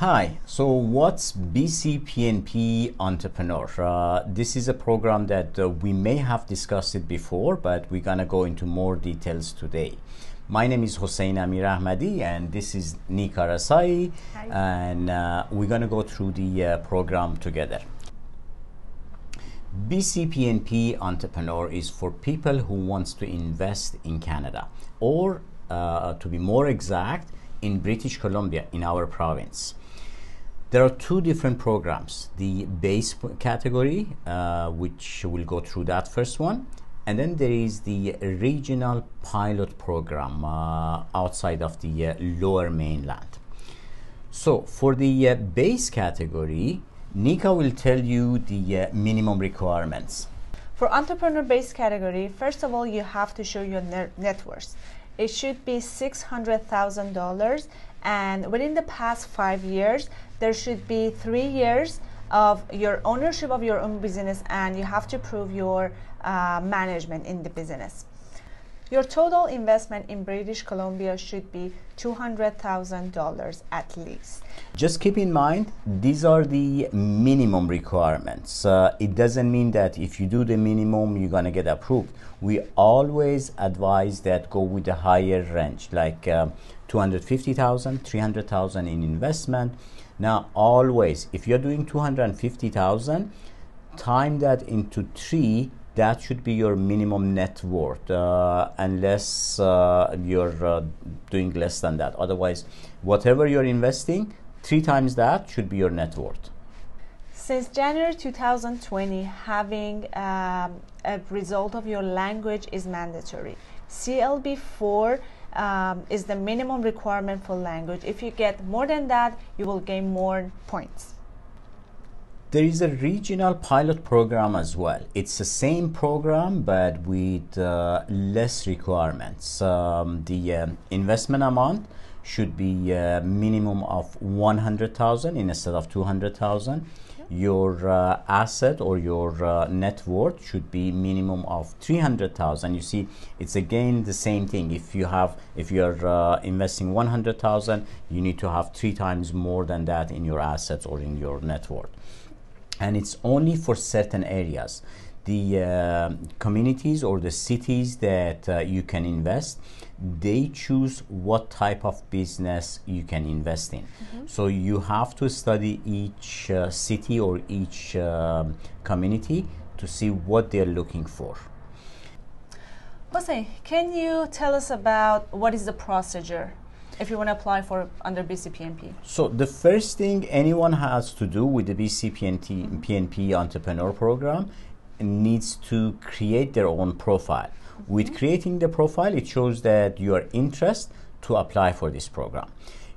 Hi, so what's BC PNP Entrepreneur? This is a program that we may have discussed it before, but we're gonna go into more details today. My name is Hossein Amir Ahmadi and this is Nika Rasai. Hi. And we're gonna go through the program together. BC PNP Entrepreneur is for people who wants to invest in Canada, or to be more exact, in British Columbia, in our province. There are two different programs: the base category, which we'll go through that first one, and then there is the regional pilot program outside of the lower mainland. So for the base category, Nika will tell you the minimum requirements. For entrepreneur based category, first of all, you have to show your net worth. It should be $600,000, and within the past 5 years, there should be 3 years of your ownership of your own business, and you have to prove your management in the business. Your total investment in British Columbia should be $200,000 at least. Just keep in mind, these are the minimum requirements. It doesn't mean that if you do the minimum, you're gonna get approved. We always advise that go with a higher range, like 250,000, 300,000 in investment. Now, always, if you're doing 250,000, time that into 3, that should be your minimum net worth, unless you're doing less than that. Otherwise, whatever you're investing, 3 times that should be your net worth. Since January 2020, having a result of your language is mandatory. CLB4 is the minimum requirement for language. If you get more than that, you will gain more points. There is a regional pilot program as well. It's the same program but with less requirements. The investment amount should be a minimum of 100,000 instead of 200,000. Your asset or your net worth should be minimum of 300,000. You see, it's again the same thing. If you're investing 100,000, you need to have 3 times more than that in your assets or in your net worth. And it's only for certain areas. The communities or the cities that you can invest, they choose what type of business you can invest in. So you have to study each city or each community to see what they're looking for. Jose, can you tell us about what is the procedure if you want to apply for under BCPNP? So the first thing anyone has to do with the BCPNP Entrepreneur Program needs to create their own profile. With creating the profile, it shows that you are interested to apply for this program.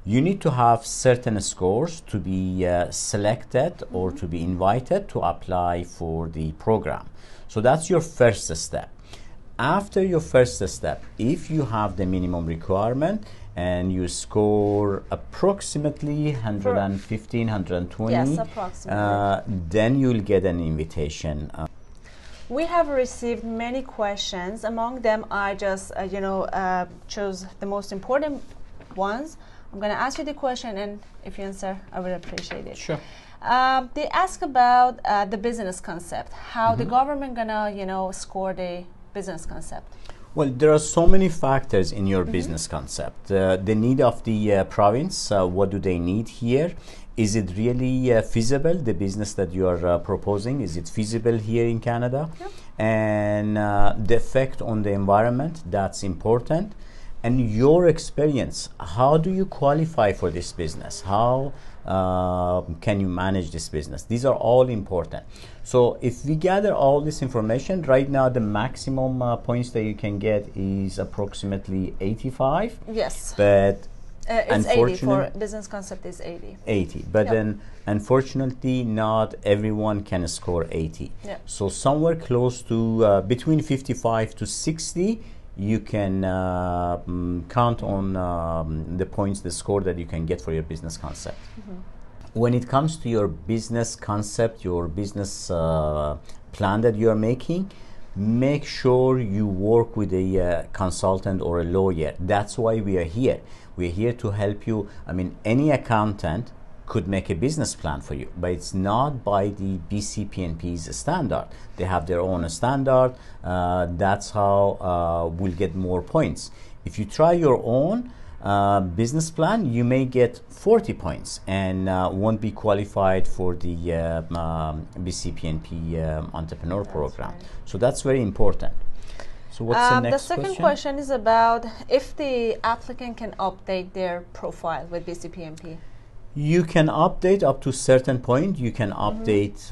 You need to have certain scores to be selected or to be invited to apply for the program. So that's your first step. After your first step, if you have the minimum requirement and you score approximately 115, 120, yes, approximately. Then you'll get an invitation. We have received many questions. Among them, I just chose the most important ones. I'm going to ask you the question, and if you answer, I would appreciate it. Sure. They ask about the business concept. How the government gonna score the business concept? Well, there are so many factors in your business concept. The need of the province, what do they need here? Is it really feasible, the business that you are proposing? Is it feasible here in Canada? Yep. And the effect on the environment, that's important. And your experience, how do you qualify for this business? How can you manage this business? These are all important. So if we gather all this information, right now the maximum points that you can get is approximately 85. Yes. But it's 80 for business concept is 80. 80. But then unfortunately not everyone can score 80. Yep. So somewhere close to between 55 to 60, you can count on the points, the score that you can get for your business concept. When it comes to your business concept, your business plan that you are making, make sure you work with a consultant or a lawyer. That's why we are here. We're here to help you. I mean, any accountant could make a business plan for you, but it's not by the BCPNP's standard. They have their own standard. That's how we'll get more points. If you try your own business plan, you may get 40 points and won't be qualified for the BCPNP Entrepreneur program. Right. So that's very important. So what's the next second question is about if the applicant can update their profile with BCPNP. You can update up to a certain point. You can update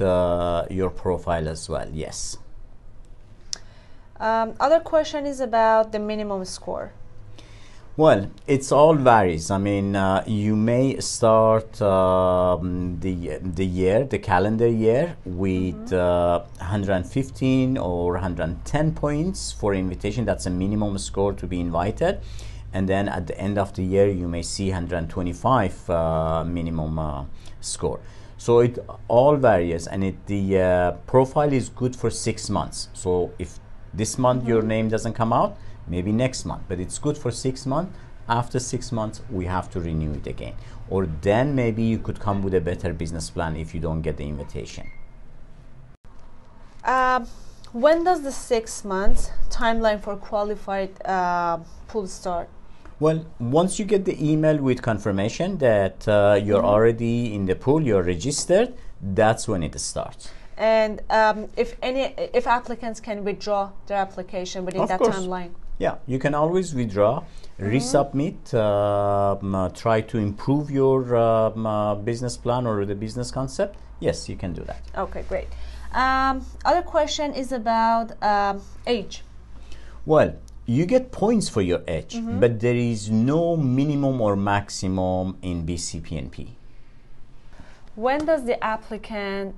your profile as well, yes. Other question is about the minimum score. Well, it's all varies. I mean, you may start the calendar year with 115 or 110 points for invitation. That's a minimum score to be invited. And then at the end of the year, you may see 125 minimum score. So it all varies, and the profile is good for 6 months. So if this month your name doesn't come out, maybe next month, but it's good for 6 months. After 6 months, we have to renew it again. Or then maybe you could come with a better business plan if you don't get the invitation. When does the 6 months timeline for qualified pool start? Well, once you get the email with confirmation that you're already in the pool, you're registered, that's when it starts. And if applicants can withdraw their application within that timeline? Yeah, you can always withdraw, resubmit, try to improve your business plan or the business concept. Yes, you can do that. Okay, great. Other question is about age. Well, you get points for your age, but there is no minimum or maximum in BCPNP. When does the applicant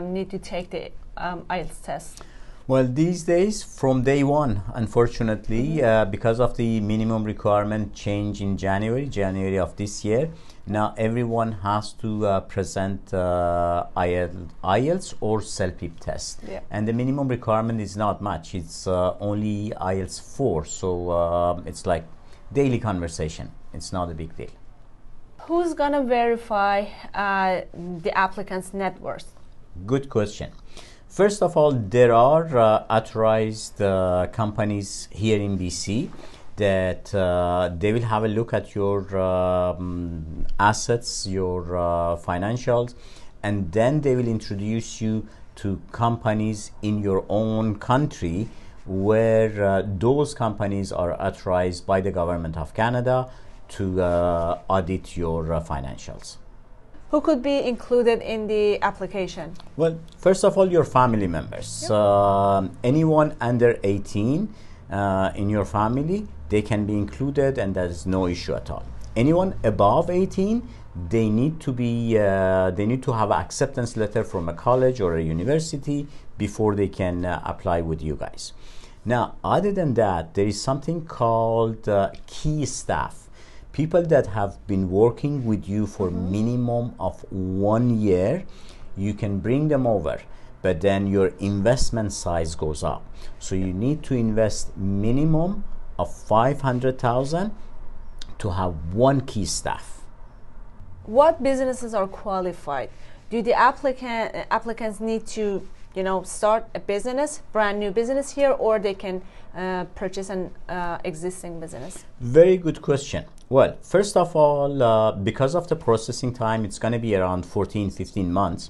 need to take the IELTS test? Well, these days, from day one, unfortunately, because of the minimum requirement change in January of this year, now everyone has to present IELTS or self-pip test. Yeah. And the minimum requirement is not much. It's only IELTS 4, so it's like daily conversation. It's not a big deal. Who's going to verify the applicant's net worth? Good question. First of all, there are authorized companies here in BC that they will have a look at your assets, your financials, and then they will introduce you to companies in your own country where those companies are authorized by the government of Canada to audit your financials. Who could be included in the application? Well, first of all, your family members. Yep. Anyone under 18 in your family, they can be included, and there's no issue at all. Anyone above 18, they need to be they need to have an acceptance letter from a college or a university before they can apply with you guys. Now, other than that, there is something called key staff. People that have been working with you for minimum of 1 year, you can bring them over, but then your investment size goes up. So you need to invest minimum of 500,000 to have 1 key staff. What businesses are qualified? Do the applicants need to, start a business, brand new business here, or they can purchase an existing business? Very good question. Well, first of all, because of the processing time, it's going to be around 14-15 months.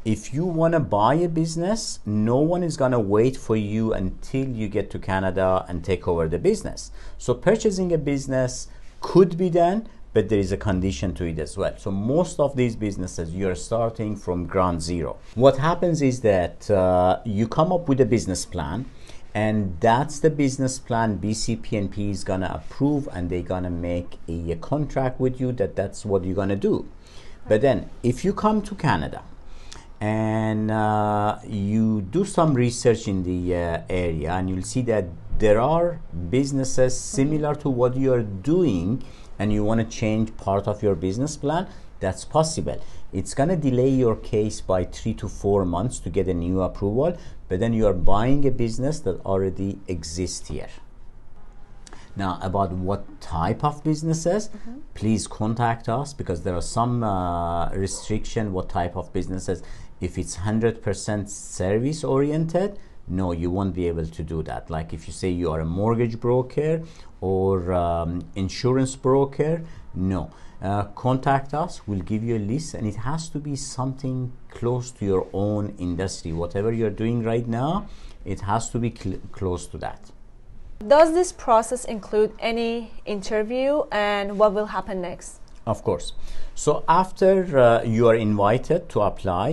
If you want to buy a business, no one is going to wait for you until you get to Canada and take over the business. So purchasing a business could be done, but there is a condition to it as well. So most of these businesses, you're starting from ground zero. What happens is that you come up with a business plan, and that's the business plan BCPNP is gonna approve, and they're gonna make a contract with you that's what you're gonna do. But then if you come to Canada and you do some research in the area, and you'll see that there are businesses similar to what you're doing, and you want to change part of your business plan, that's possible. It's going to delay your case by 3 to 4 months to get a new approval, but then you are buying a business that already exists here. Now, about what type of businesses, please contact us, because there are some restriction what type of businesses. If it's 100% service oriented, no, you won't be able to do that. Like if you say you are a mortgage broker or insurance broker, no. Contact us, we'll give you a list, and it has to be something close to your own industry. Whatever you're doing right now, it has to be close to that. Does this process include any interview, and what will happen next? Of course. So after you are invited to apply,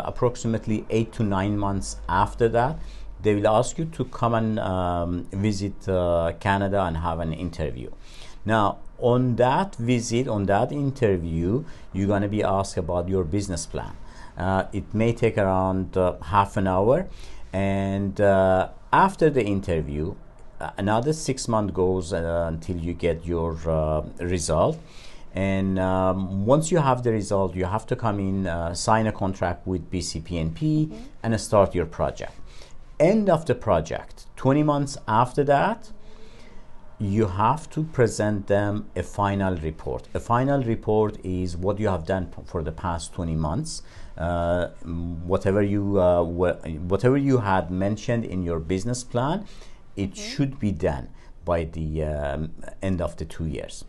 approximately 8 to 9 months after that, they will ask you to come and visit Canada and have an interview. Now, on that visit, on that interview, you're going to be asked about your business plan. It may take around half an hour, and after the interview, another 6 months goes until you get your result. And once you have the result, you have to come in, sign a contract with BC PNP, and start your project. End of the project, 20 months after that, you have to present them a final report. A final report is what you have done for the past 20 months. Whatever you had mentioned in your business plan, it should be done by the end of the 2 years.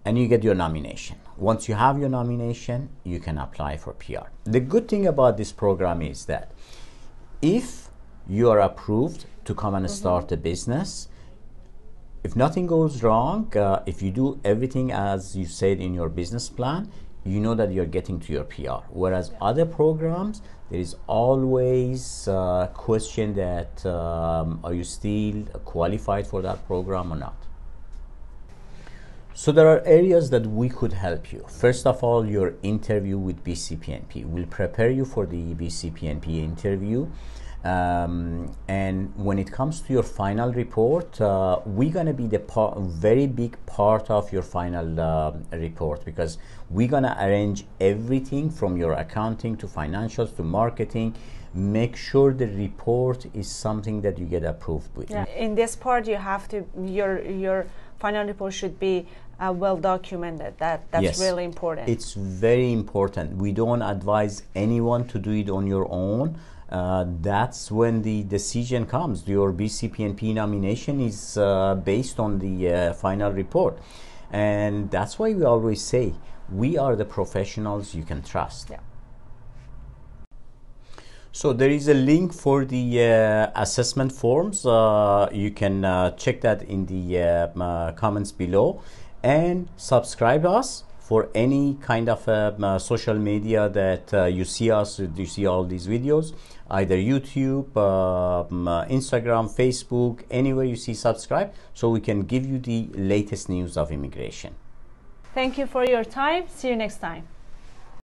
And you get your nomination. Once you have your nomination, you can apply for PR. The good thing about this program is that if you are approved to come and start a business, if nothing goes wrong, if you do everything as you said in your business plan, you know that you're getting to your PR. Whereas other programs, there is always a question that are you still qualified for that program or not? So there are areas that we could help you. First of all, your interview with BCPNP. We'll prepare you for the BCPNP interview. And when it comes to your final report, we're going to be the very big part of your final report, because we're going to arrange everything from your accounting to financials to marketing. Make sure the report is something that you get approved with. Yeah. In this part, you have to your final report should be well documented. That's yes, really important. It's very important. We don't advise anyone to do it on your own. That's when the decision comes. Your BCPNP nomination is based on the final report. And that's why we always say, we are the professionals you can trust. Yeah. So there is a link for the assessment forms. You can check that in the comments below, and subscribe us for any kind of social media that you see us, you see all these videos, either YouTube, Instagram, Facebook, anywhere you see subscribe, so we can give you the latest news of immigration. Thank you for your time. See you next time.